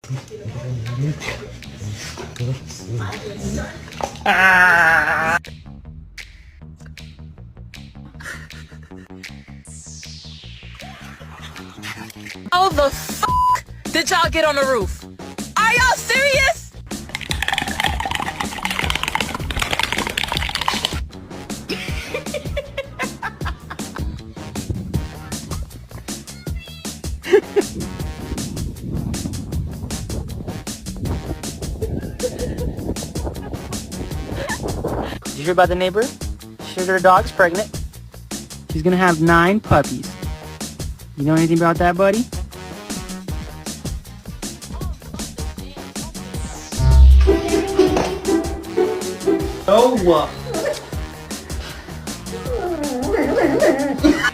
How the f did y'all get on the roof? Are y'all serious? Did you hear about the neighbor? She heard her dog's pregnant. She's gonna have 9 puppies. You know anything about that, buddy? Oh.